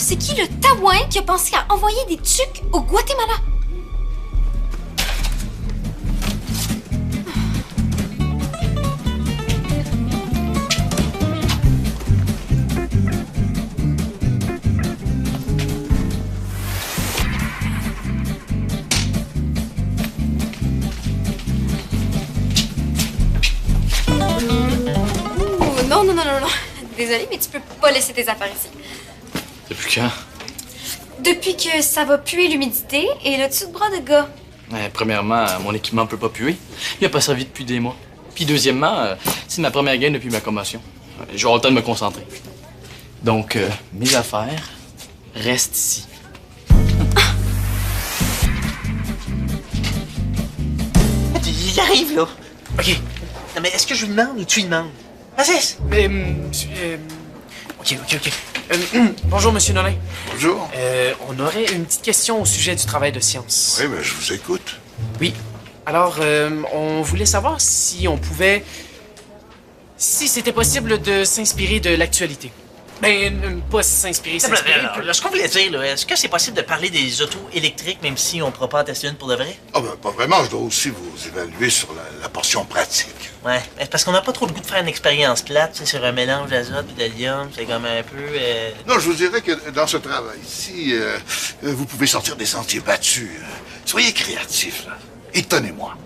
c'est qui le taouin qui a pensé à envoyer des tucs au Guatemala? Non. Désolée, mais tu peux pas laisser tes affaires ici. Depuis quand? Depuis que ça va puer l'humidité et le dessous de bras de gars. Premièrement, mon équipement peut pas puer. Il a pas servi depuis des mois. Puis deuxièmement, c'est ma première game depuis ma commotion. Je vais avoir le temps de me concentrer. Donc, mes affaires restent ici. Il arrive, là. OK. Non, mais est-ce que je lui demande ou tu lui demandes? Vas-y. OK. Bonjour, Monsieur Nolin. Bonjour. On aurait une petite question au sujet du travail de science. Oui, mais je vous écoute. Oui. Alors, on voulait savoir si on pouvait... Si c'était possible de s'inspirer de l'actualité. Pas s'inspirer, s'inspirer. Ce qu'on voulait dire, là, est-ce que c'est possible de parler des autos électriques, même si on ne pourra pas en tester une pour de vrai? Ah ben, pas vraiment. Je dois aussi vous évaluer sur la portion pratique. Ouais, parce qu'on n'a pas trop le goût de faire une expérience plate, tu sais, sur un mélange d'azote et d'hélium, c'est comme un peu... Non, je vous dirais que dans ce travail-ci, vous pouvez sortir des sentiers battus. Soyez créatifs, là. Étonnez-moi.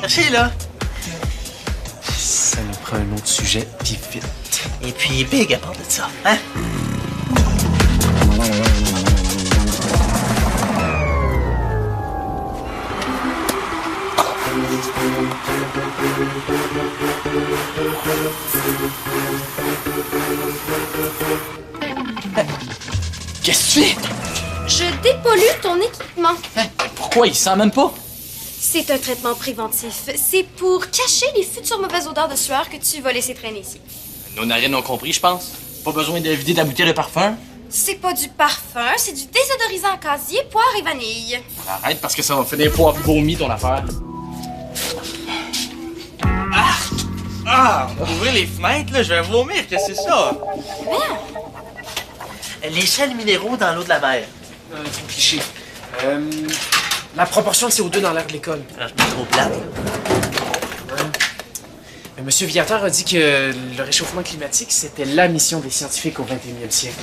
Merci, là. Ça nous prend un autre sujet, puis vite. Et puis, big à part de ça, hein? Qu'est-ce que tu fais? Je dépollue ton équipement. Pourquoi? Il sent même pas? C'est un traitement préventif. C'est pour cacher les futures mauvaises odeurs de sueur que tu vas laisser traîner ici. Nos narines ont compris, je pense. Pas besoin de vider ta bouteille de parfum. C'est pas du parfum, c'est du désodorisant casier, poire et vanille. Arrête, parce que ça va finir poivre vomi, ton affaire. Ouvrez les fenêtres, là, je vais vomir, qu'est-ce que c'est ça? Les sels minéraux dans l'eau de la mer. Trop cliché. La proportion de CO2 dans l'air de l'école. Alors, je mets trop plate. Monsieur Viateur a dit que le réchauffement climatique, c'était la mission des scientifiques au 21e siècle.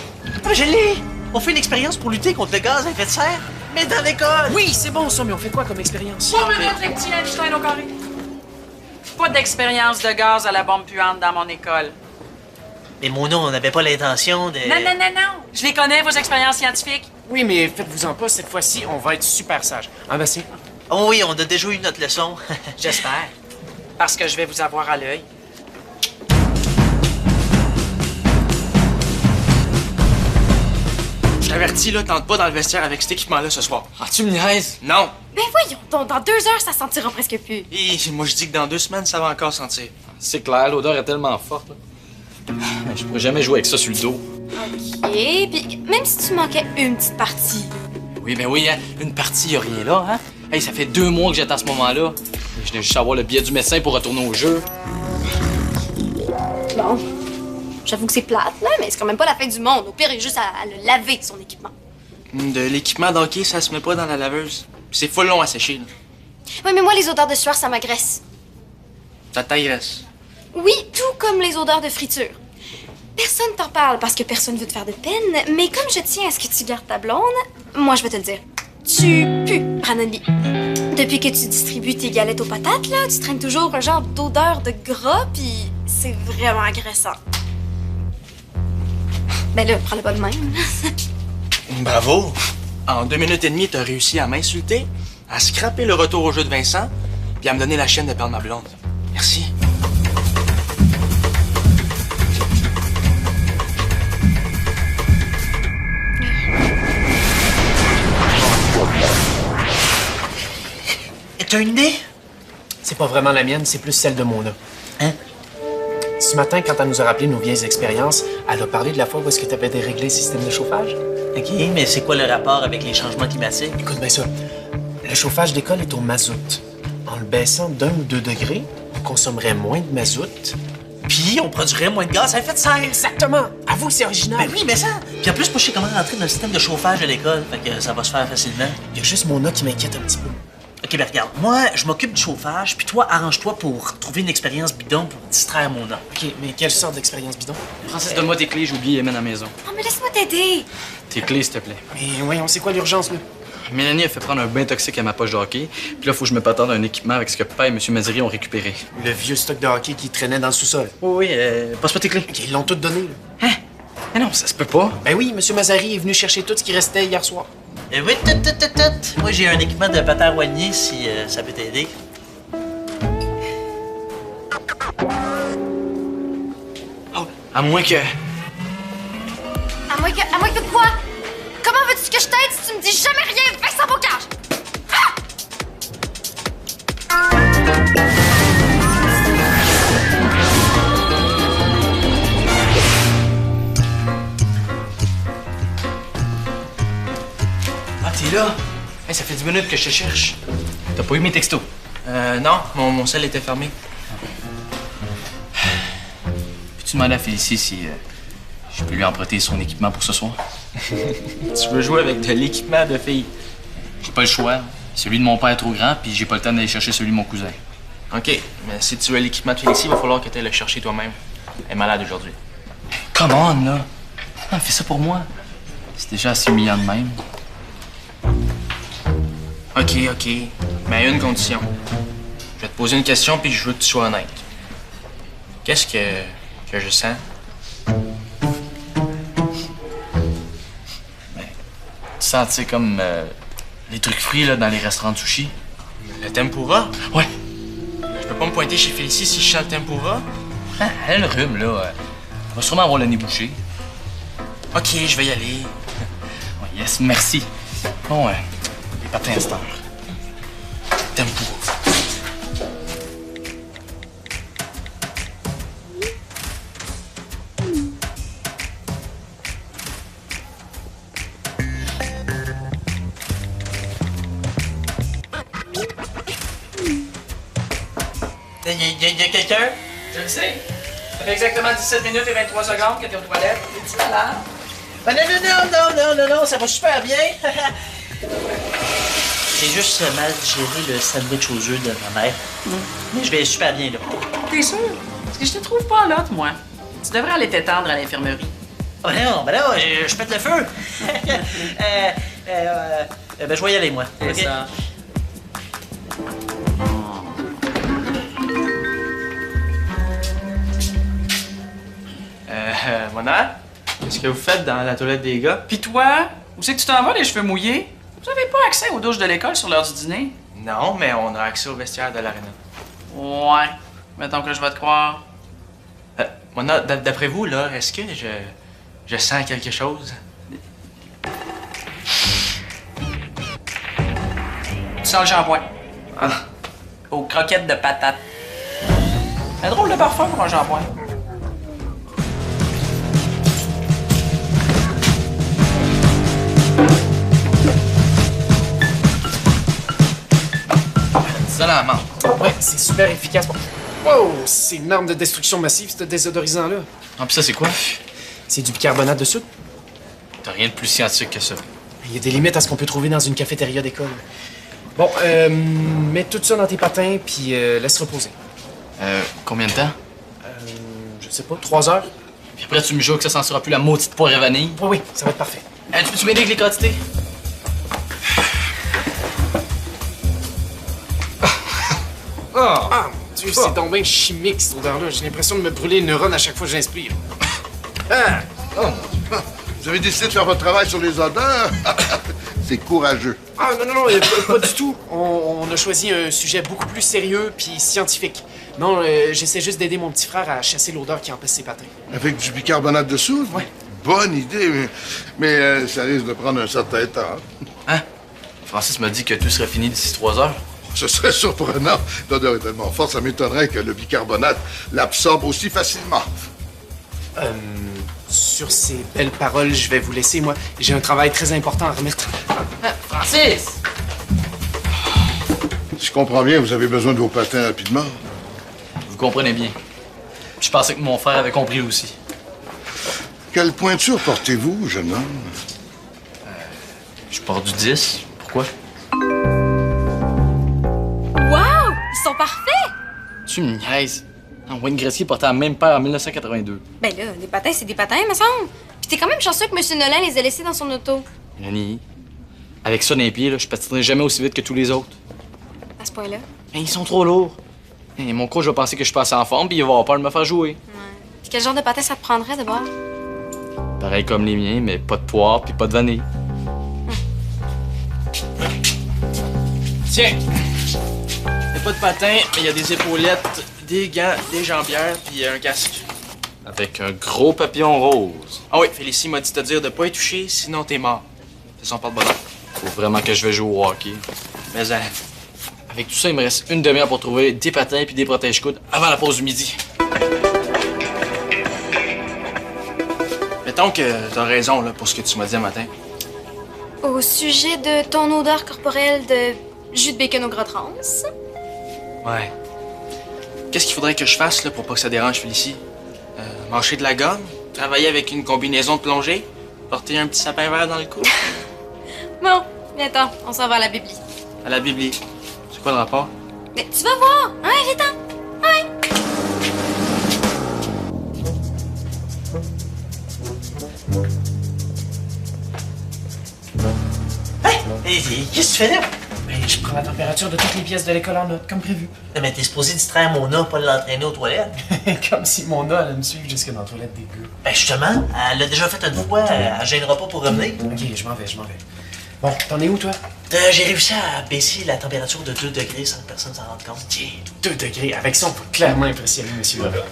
Ah, je l'ai! On fait une expérience pour lutter contre le gaz à effet de serre, mais dans l'école! Oui, c'est bon ça, mais on fait quoi comme expérience? Pas me mettre les petits Einstein au carré. Pas d'expérience de gaz à la bombe puante dans mon école. Mais Mona, on n'avait pas l'intention de... Non. Je les connais, vos expériences scientifiques. Oui, mais faites-vous-en pas, cette fois-ci, on va être super sage. Hein, Bastien? Oh oui, on a déjà eu notre leçon. J'espère. Parce que je vais vous avoir à l'œil. Je t'avertis, là, tente pas dans le vestiaire avec cet équipement-là ce soir. Ah, tu me niaises? Non! Ben voyons, dans 2 heures, ça sentira presque plus. Et moi, je dis que dans 2 semaines, ça va encore sentir. C'est clair, l'odeur est tellement forte. Là. Je pourrais jamais jouer avec ça sur le dos. OK, puis même si tu manquais une petite partie. Oui, hein? Une partie, y a rien là, hein? Hey, ça fait 2 mois que j'étais à ce moment-là. Je venais juste avoir le billet du médecin pour retourner au jeu. Bon, j'avoue que c'est plate, là, mais c'est quand même pas la fin du monde. Au pire, il y a juste à le laver, son équipement. De l'équipement d'hockey, ça se met pas dans la laveuse. C'est full long à sécher, là. Oui, mais moi, les odeurs de sueur, ça m'agresse. Ta taille reste. Oui, tout comme les odeurs de friture. Personne t'en parle parce que personne veut te faire de peine, mais comme je tiens à ce que tu gardes ta blonde, moi, je vais te le dire. Tu pues, Brandon Lee. Depuis que tu distribues tes galettes aux patates, là, tu traînes toujours un genre d'odeur de gras, puis c'est vraiment agressant. Ben là, prends-le pas de même. Bravo! En 2 minutes et demie, t'as réussi à m'insulter, à scraper le retour au jeu de Vincent, puis à me donner la chienne de perdre ma blonde. Merci. T'as une idée? C'est pas vraiment la mienne, c'est plus celle de Mona. Hein? Ce matin, quand elle nous a rappelé nos vieilles expériences, elle a parlé de la fois où est-ce que t'avais déréglé le système de chauffage. OK, mais c'est quoi le rapport avec les changements climatiques? Écoute bien ça. Le chauffage d'école est au mazout. En le baissant d'1 ou 2 degrés, on consommerait moins de mazout, Puis on produirait moins de gaz à effet de serre. Exactement! Avoue, c'est original. Ben oui, mais ça. Puis en plus, moi, je sais comment rentrer dans le système de chauffage de l'école. Fait que ça va se faire facilement. Il y a juste Mona qui m'inquiète un petit peu. OK, ben regarde. Moi, je m'occupe du chauffage, puis toi, arrange-toi pour trouver une expérience bidon pour distraire Mona. OK, mais quelle sorte d'expérience bidon? Francis, donne-moi tes clés, j'ai oublié les mènes à la maison. Oh, mais laisse-moi t'aider. Tes clés, s'il te plaît. Mais voyons, c'est quoi l'urgence, là? Mélanie a fait prendre un bain toxique à ma poche de hockey, puis là, faut que je me patente un équipement avec ce que papa et M. Maziri ont récupéré. Le vieux stock de hockey qui traînait dans le sous-sol. Oui, passe-moi tes clés. OK, ils l'ont tout donné, là. Hein? Mais non, ça se peut pas. Ben oui, M. Mazari est venu chercher tout ce qui restait hier soir. Oui, tout. Moi, j'ai un équipement de patin à wagner si ça peut t'aider. Oh, à moins que... À moins que quoi? Comment veux-tu que je t'aide si tu me dis jamais rien? Vincent Bocage! Ah, t'es là? Hey, ça fait 10 minutes que je te cherche. T'as pas eu mes textos? Non, mon sel était fermé. Peux-tu demander à Félicie si je peux lui emprunter son équipement pour ce soir? Tu veux jouer avec de l'équipement de filles? J'ai pas le choix. Celui de mon père est trop grand, puis j'ai pas le temps d'aller chercher celui de mon cousin. OK, mais si tu veux l'équipement de Félicie, il va falloir que tu ailles le chercher toi-même. Elle est malade aujourd'hui. Come on, là! Ah, fais ça pour moi. C'est déjà assez humiliant de même. OK, mais à une condition. Je vais te poser une question, puis je veux que tu sois honnête. Qu'est-ce que je sens? Tu sens, tu sais, comme les trucs frits là, dans les restaurants de sushi? Le tempura? Ouais. Je peux pas me pointer chez Félicie si je sens le tempura? Ah, elle a le rhume, là. Elle va sûrement avoir le nez bouché. OK, je vais y aller. Ouais, yes, merci. Bon, les patins à cette heure. Tempura. Y a quelqu'un? Je le sais. Ça fait exactement 17 minutes et 23 secondes que t'es aux toilettes. Es-tu malade? Ben non, ça va super bien. J'ai juste mal digéré le sandwich aux œufs de ma mère. Mais je vais super bien, là. T'es sûr? Parce que je te trouve pas là, moi. Tu devrais aller t'étendre à l'infirmerie. Oh, ben non, je pète le feu. Ben, je vais y aller, moi. C'est OK? ça. Mona, qu'est-ce que vous faites dans la toilette des gars? Pis toi, où c'est que tu t'en vas, les cheveux mouillés? Vous avez pas accès aux douches de l'école sur l'heure du dîner? Non, mais on a accès au vestiaire de l'aréna. Ouais. Mettons que je vais te croire. Mona, d'après vous, là, est-ce que je sens quelque chose? Tu sens le shampoing. Ah. Aux croquettes de patates. Un drôle de parfum pour un shampoing. Ça la menthe. Ouais, c'est super efficace. Wow, c'est une arme de destruction massive, ce désodorisant-là. Ah, pis ça, c'est quoi? C'est du bicarbonate de soude. T'as rien de plus scientifique que ça. Il y a des limites à ce qu'on peut trouver dans une cafétéria d'école. Bon, mets tout ça dans tes patins, puis laisse reposer. Combien de temps? Je sais pas, 3 heures? Puis après, tu me jures que ça s'en sera plus la maudite poire et vanille. Oui, ça va être parfait. Tu peux-tu m'aider avec les quantités? Ah, mon Dieu, c'est donc bien chimique, cette odeur-là. J'ai l'impression de me brûler les neurones à chaque fois que j'inspire. Ah! Oh, mon Dieu. Vous avez décidé de faire votre travail sur les odeurs? C'est courageux. Ah, non, pas du tout. On a choisi un sujet beaucoup plus sérieux puis scientifique. Non, j'essaie juste d'aider mon petit frère à chasser l'odeur qui empêche ses patins. Avec du bicarbonate de soude? Ouais. Bonne idée, mais ça risque de prendre un certain temps. Hein? Francis m'a dit que tout serait fini d'ici 3 heures. Ce serait surprenant. L'odeur est tellement forte, ça m'étonnerait que le bicarbonate l'absorbe aussi facilement. Sur ces belles paroles, je vais vous laisser, moi. J'ai un travail très important à remettre. Francis! Si je comprends bien, vous avez besoin de vos patins rapidement. Vous comprenez bien. Je pensais que mon frère avait compris aussi. Quelle pointure portez-vous, jeune homme? Je porte du 10. Pourquoi? Wow! Ils sont parfaits! Tu me niaises. Wayne Gretzky portait la même paire en 1982. Ben là, des patins, c'est des patins, me semble. Puis t'es quand même chanceux que M. Nolan les ait laissés dans son auto. Mélanie, avec ça dans les pieds, là, je patinerai jamais aussi vite que tous les autres. À ce point-là. Hein, ils sont trop lourds. Hein, mon coach va penser que je suis pas assez en forme, puis il va avoir peur de me faire jouer. Ouais. Puis quel genre de patin ça te prendrait de bord? Pareil comme les miens, mais pas de poire puis pas de vanille. Tiens! Il a pas de patin, mais il y a des épaulettes, des gants, des jambières, puis un casque. Avec un gros papillon rose. Ah oui, Félicie m'a dit de te dire de pas y toucher, sinon t'es mort. C'est son porte-bonheur. Faut vraiment que je vais jouer au hockey. Mais Avec tout ça, il me reste une demi-heure pour trouver des patins puis des protège-coudes avant la pause du midi. mettons que t'as raison là, pour ce que tu m'as dit un matin. Au sujet de ton odeur corporelle de jus de bacon au gras trans. Ouais. Qu'est-ce qu'il faudrait que je fasse là, pour pas que ça dérange Félicie? Mâcher de la gomme? Travailler avec une combinaison de plongée? Porter un petit sapin vert dans le cou? Bon, viens-t'en, on s'en va à la bibli. À la Bibli. C'est quoi le rapport? Mais tu vas voir! Ouais, viens-t'en! Ouais! Hey, qu'est-ce que tu fais là? Ben, je prends la température de toutes les pièces de l'école en note, comme prévu. Non, mais t'es supposé distraire Mona, pas l'entraîner aux toilettes. Comme si Mona allait me suivre jusque dans la toilette des gars. Ben justement, elle l'a déjà fait une fois, elle gênera pas pour revenir. Ok, je m'en vais. Bon, t'en es où, toi? J'ai réussi à baisser la température de 2 degrés sans que personne s'en rende compte. Tiens, 2 degrés. Avec ça, on peut clairement impressionner monsieur Robert.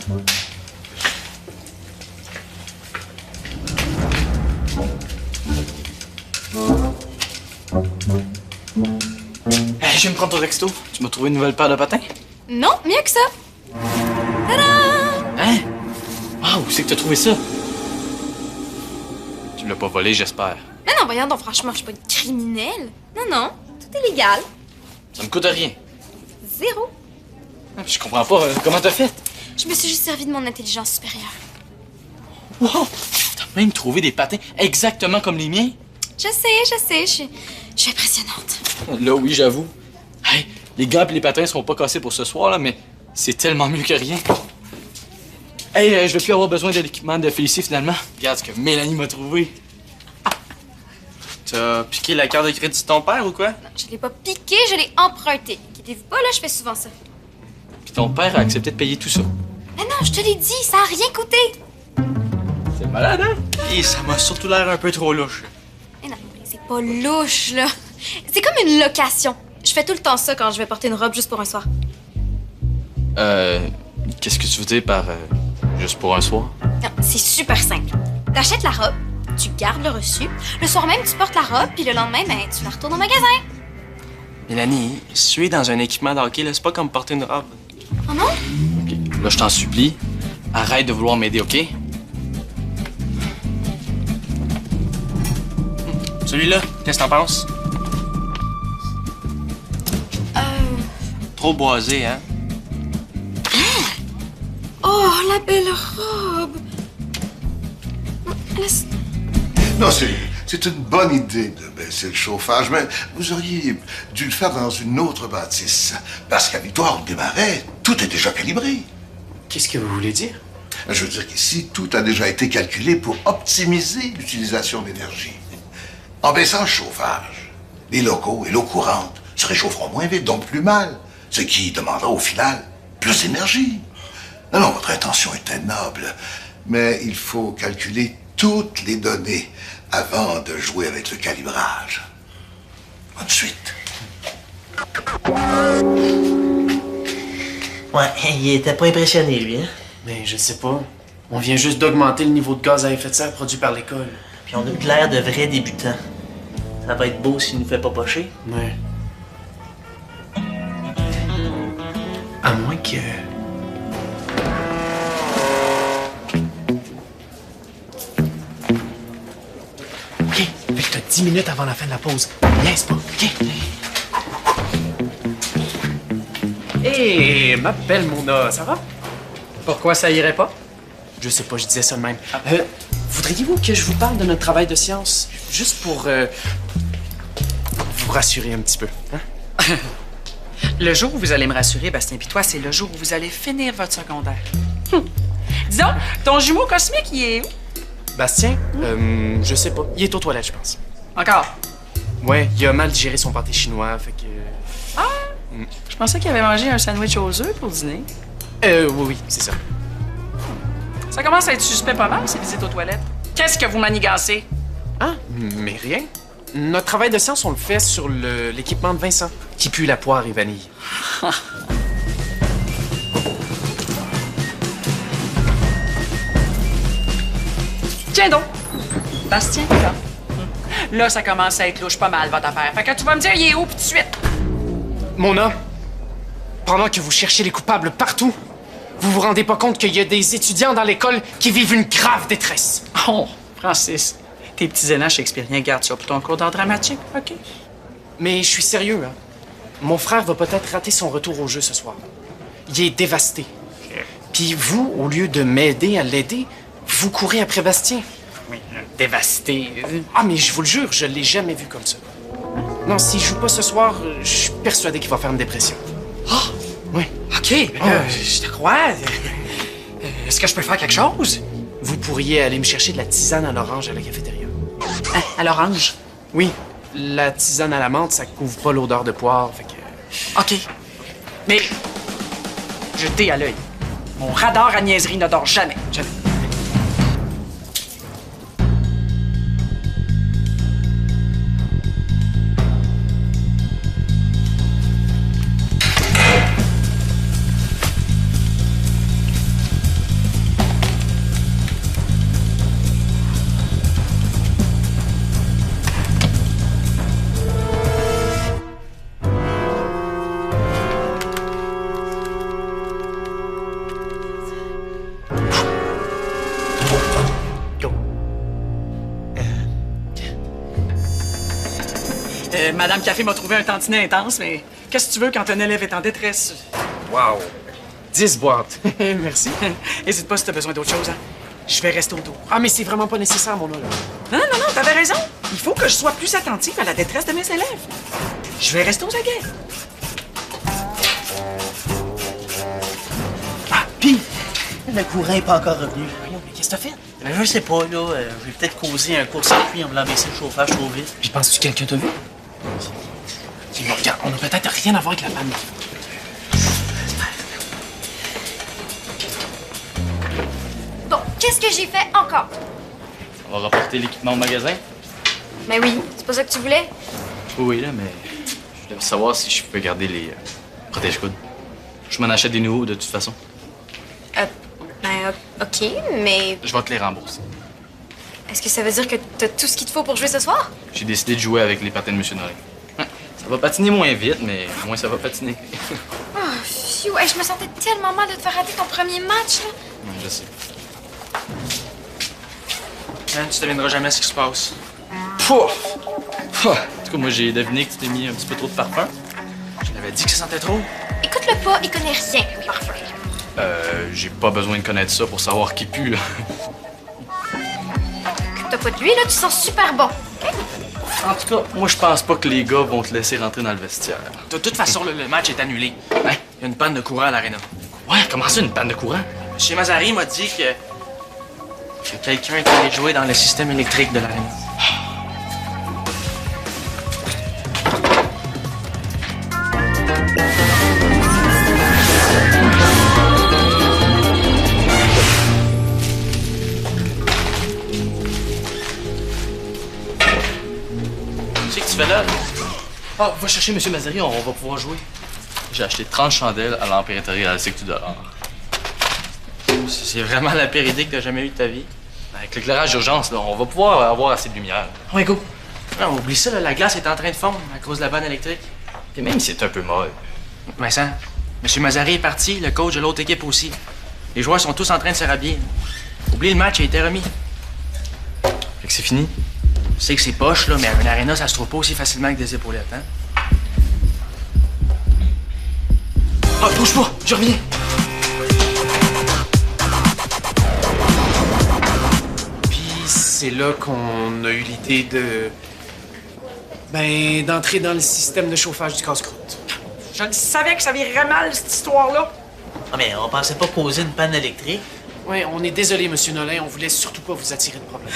Hey, je vais me prendre ton texto. Tu m'as trouvé une nouvelle paire de patins? Non, mieux que ça! Tadam! Hein? Ah, où c'est que t'as trouvé ça? Tu me l'as pas volé, j'espère. Mais non, voyons donc, franchement, je suis pas une criminelle. Non, tout est légal. Ça me coûte rien. Zéro. Ah, Je comprends pas. Comment t'as fait? Je me suis juste servi de mon intelligence supérieure. Wow! T'as même trouvé des patins exactement comme les miens? Je sais, je suis impressionnante. Là, oui, j'avoue. Hey, les gants et les patins seront pas cassés pour ce soir, là, mais c'est tellement mieux que rien. Hey, je vais plus avoir besoin de l'équipement de Félicie, finalement. Regarde ce que Mélanie m'a trouvé. T'as piqué la carte de crédit de ton père ou quoi? Non, je l'ai pas piqué, je l'ai emprunté. Inquiétez-vous pas, là, je fais souvent ça. Puis ton père a accepté de payer tout ça. Mais non, je te l'ai dit, ça a rien coûté. C'est malade, hein? Et ça m'a surtout l'air un peu trop louche. Mais non, c'est pas louche, là. C'est comme une location. Je fais tout le temps ça quand je vais porter une robe juste pour un soir. Qu'est-ce que tu veux dire par juste pour un soir? Non, c'est super simple. T'achètes la robe, tu gardes le reçu. Le soir même, tu portes la robe, puis le lendemain, ben, tu la retournes au magasin. Mélanie, suer dans un équipement de hockey, là, c'est pas comme porter une robe. Oh non? OK, là, je t'en supplie. Arrête de vouloir m'aider, OK? Celui-là, qu'est-ce que t'en penses? Trop boisé, hein? Oh, la belle robe! Laisse- Non, c'est une bonne idée de baisser le chauffage, mais vous auriez dû le faire dans une autre bâtisse. Parce qu'à Victoire-Desmarais, tout est déjà calibré. Qu'est-ce que vous voulez dire? Je veux dire qu'ici, tout a déjà été calculé pour optimiser l'utilisation d'énergie. En baissant le chauffage, les locaux et l'eau courante se réchaufferont moins vite, donc plus mal, ce qui demandera au final plus d'énergie. Non, votre intention était noble, mais il faut calculer toutes les données avant de jouer avec le calibrage. Bonne suite. Ouais, il était pas impressionné, lui, hein? Mais je sais pas. On vient juste d'augmenter le niveau de gaz à effet de serre produit par l'école. Puis on a eu l'air de vrais débutants. Ça va être beau s'il nous fait pas pocher. Ouais. À moins que... OK, fait que t'as 10 minutes avant la fin de la pause. Niaise pas, OK? Hé, ma belle Mona, ça va? Pourquoi ça irait pas? Je sais pas, je disais ça de même. Voudriez-vous que je vous parle de notre travail de science? Juste pour vous rassurer un petit peu. Hein? Le jour où vous allez me rassurer, Bastien pis toi, c'est le jour où vous allez finir votre secondaire. Disons, ton jumeau cosmique, il est où? Bastien? Je sais pas. Il est aux toilettes, je pense. Encore? Ouais, il a mal digéré son pâté chinois, fait que... Je pensais qu'il avait mangé un sandwich aux œufs pour dîner. Oui, c'est ça. Ça commence à être suspect pas mal, ces visites aux toilettes. Qu'est-ce que vous manigancez? Ah, mais rien. Notre travail de science, on le fait sur l'équipement de Vincent, qui pue la poire et vanille. Tiens donc! Bastien, là. Là, ça commence à être louche pas mal, votre affaire. Fait que tu vas me dire, il est où, pis tout de suite? Mona, pendant que vous cherchez les coupables partout, vous vous rendez pas compte qu'il y a des étudiants dans l'école qui vivent une grave détresse. Oh, Francis, tes petits élans shakespeariens, garde ça pour ton cours d'art dramatique, OK? Mais je suis sérieux, hein. Mon frère va peut-être rater son retour au jeu ce soir. Il est dévasté. Puis vous, au lieu de m'aider à l'aider, vous courez après Bastien. Oui, dévasté. Ah, mais je vous le jure, je l'ai jamais vu comme ça. Non, s'il joue pas ce soir, je suis persuadé qu'il va faire une dépression. Ah! Oui. OK, je te crois. Est-ce que je peux faire quelque chose? Vous pourriez aller me chercher de la tisane à l'orange à la cafétéria. Hein, à l'orange? Oui, la tisane à la menthe, ça couvre pas l'odeur de poire, fait que... OK. Mais, jetez à l'œil. Mon radar à niaiserie ne dort jamais. Jamais. Madame Café m'a trouvé un tantinet intense, mais qu'est-ce que tu veux quand un élève est en détresse? Wow! 10 boîtes. Merci. Hésite pas si t'as besoin d'autre chose, hein? Je vais rester autour. Ah, mais c'est vraiment pas nécessaire, mon homme. Non, t'avais raison. Il faut que je sois plus attentif à la détresse de mes élèves. Je vais rester aux aguets. Ah, pis, le courant est pas encore revenu. Voyons, mais qu'est-ce que t'as fait? Ben, je sais pas, là. Je vais peut-être causer un court-circuit en me baisser le chauffage trop vite. Puis penses-tu que quelqu'un t'a vu? Regarde, on a peut-être rien à voir avec la panne. Bon, qu'est-ce que j'ai fait encore? On va rapporter l'équipement au magasin? Ben oui, c'est pas ça que tu voulais? Oui, là, mais je voulais savoir si je peux garder les protège-coudes. Je m'en achète des nouveaux de toute façon. OK, mais Je vais te les rembourser. est-ce que ça veut dire que t'as tout ce qu'il te faut pour jouer ce soir? J'ai décidé de jouer avec les patins de M. Nolin. Ça va patiner moins vite, mais moins ça va patiner. Oh, phew, hey, je me sentais tellement mal de te faire rater ton premier match, là. Ouais, je sais. Hein, tu devineras jamais ce qui se passe. Pouf! En tout cas, moi, j'ai deviné que tu t'es mis un petit peu trop de parfum. Je l'avais dit que ça sentait trop. Écoute-le pas, il connaît rien au parfum. J'ai pas besoin de connaître ça pour savoir qui pue, là. T'as pas de lui, là, tu sens super bon. OK? En tout cas, moi, je pense pas que les gars vont te laisser rentrer dans le vestiaire. De toute façon, le match est annulé. Hein? Il y a une panne de courant à l'aréna. Ouais, comment ça, une panne de courant? Chez Mazari m'a dit que quelqu'un est allé jouer dans le système électrique de l'aréna. Qu'est-ce que tu fais là? Ah, va chercher M. Mazari, on va pouvoir jouer. J'ai acheté 30 chandelles à l'Empire intérieur à la Sécu $. C'est vraiment la pire idée que t'as jamais eue de ta vie. Avec l'éclairage d'urgence, là, on va pouvoir avoir assez de lumière. Ouais, go. Non, oublie ça, là, la glace est en train de fondre à cause de la panne électrique. Et même si c'est un peu molle. Vincent, M. Mazari est parti, le coach de l'autre équipe aussi. Les joueurs sont tous en train de se rhabiller. Oublie le match, il a été remis. Fait que c'est fini. Je sais que c'est poche, là, mais un aréna, ça se trouve pas aussi facilement que des épaulettes, hein? Ah, bouge pas, je reviens. c'est là qu'on a eu l'idée de... d'entrer dans le système de chauffage du casse-croûte. Je le savais que ça virait mal, cette histoire-là. Ah, mais on pensait pas causer une panne électrique. Oui, on est désolé, Monsieur Nolin, on voulait surtout pas vous attirer de problème.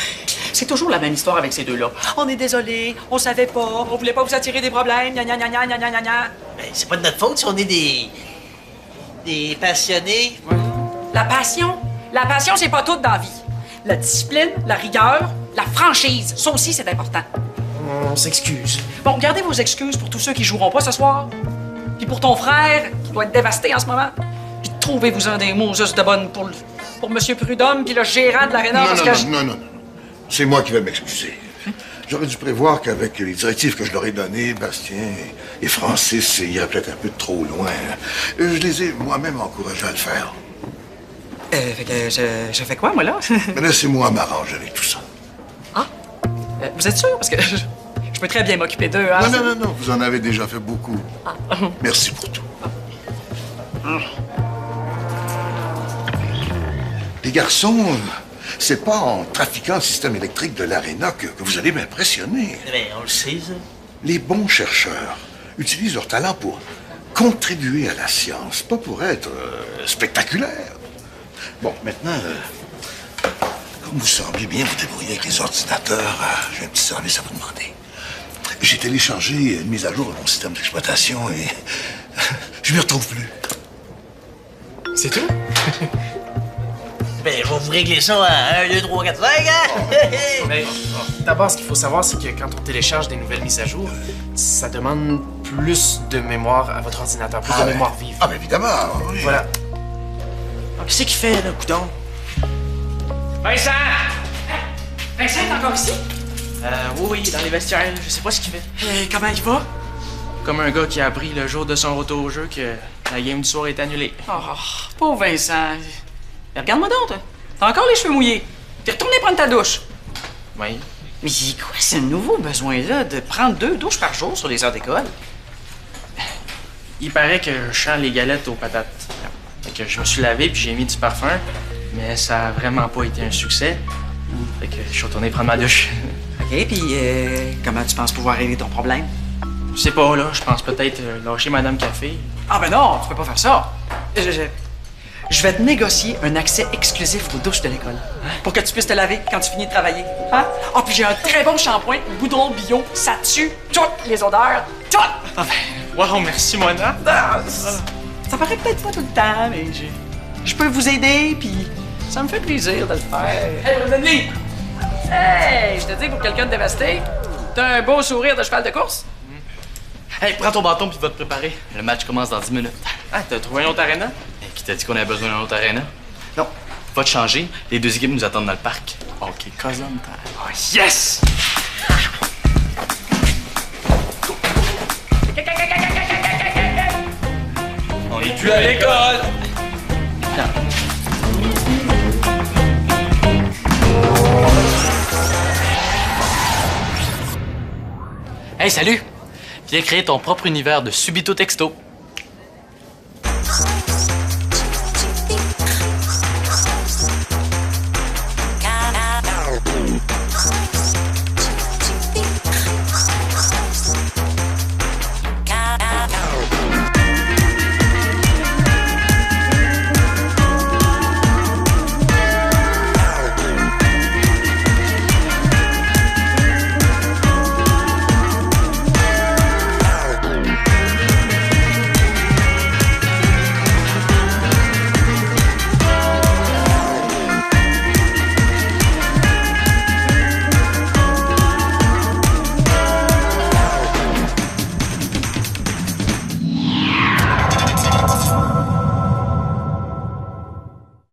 C'est toujours la même histoire avec ces deux-là. On est désolé, on savait pas, on voulait pas vous attirer des problèmes, gna gna gna gna gna gna gna. Ben, c'est pas de notre faute si on est des passionnés. La passion, c'est pas tout dans la vie. La discipline, la rigueur, la franchise, ça aussi, c'est important. On s'excuse. Bon, gardez vos excuses pour tous ceux qui joueront pas ce soir. Puis pour ton frère, qui doit être dévasté en ce moment. Puis trouvez-vous-en des mots juste de bonne pour Monsieur Prudhomme puis le gérant de l'aréna. Non. C'est moi qui vais m'excuser. J'aurais dû prévoir qu'avec les directives que je leur ai données, Bastien et Francis iraient peut-être un peu trop loin. Je les ai moi-même encouragés à le faire. Fait que je fais quoi, moi, là? Mais laissez-moi m'arranger avec tout ça. Ah? Vous êtes sûr? Parce que je peux très bien m'occuper d'eux, hein? Non, vous en avez déjà fait beaucoup. Merci pour tout. Les garçons, c'est pas en trafiquant le système électrique de l'aréna que vous allez m'impressionner. Ben, on le sait, ça. Les bons chercheurs utilisent leur talent pour contribuer à la science, pas pour être spectaculaires. Bon, maintenant, comme vous semblez bien vous débrouiller avec les ordinateurs, j'ai un petit service à vous demander. J'ai téléchargé une mise à jour de mon système d'exploitation et je m'y retrouve plus. C'est tout? Ben, je vais vous régler ça à 1, 2, 3, 4, 5, hein? Mais d'abord, ce qu'il faut savoir, c'est que quand on télécharge des nouvelles mises à jour, ça demande plus de mémoire à votre ordinateur, plus de mémoire vive. Ah, bien évidemment, oui. Voilà. Qu'est-ce qu'il fait, là, coudon? Vincent! Vincent est encore ici? Oui, dans les vestiaires, je sais pas ce qu'il fait. Comment il va? Comme un gars qui a appris le jour de son retour au jeu que la game du soir est annulée. Oh, pauvre Vincent. Mais regarde-moi donc, toi. T'as encore les cheveux mouillés. T'es retourné prendre ta douche. Oui. Mais quoi, ce nouveau besoin-là de prendre 2 douches par jour sur les heures d'école? Il paraît que je sens les galettes aux patates. Fait que je me suis lavé puis j'ai mis du parfum, mais ça a vraiment pas été un succès. Fait que je suis retourné prendre ma douche. OK, puis comment tu penses pouvoir régler ton problème? Je sais pas, là. Je pense peut-être lâcher Madame Café. Ah ben non, tu peux pas faire ça. Je vais te négocier un accès exclusif aux douches de l'école. Pour que tu puisses te laver quand tu finis de travailler. Hein? Ah, puis j'ai un très bon shampoing, goudron bio. Ça tue toutes les odeurs. Toutes! Ah ben, wow, merci, Mona. Ça paraît peut-être pas tout le temps, mais je peux vous aider, puis ça me fait plaisir de le faire. Hey, Brandon! Hey, je te dis, pour quelqu'un de dévasté, t'as un beau sourire de cheval de course. Hey, prends ton bâton puis va te préparer. Le match commence dans 10 minutes. Ah, t'as trouvé un autre aréna? Hey, qui t'a dit qu'on avait besoin d'un autre aréna? Non. Va te changer. Les 2 équipes nous attendent dans le parc. OK, cousin time. Oh, yes! On est plus à l'école! Hey, salut! Viens créer ton propre univers de Subito Texto.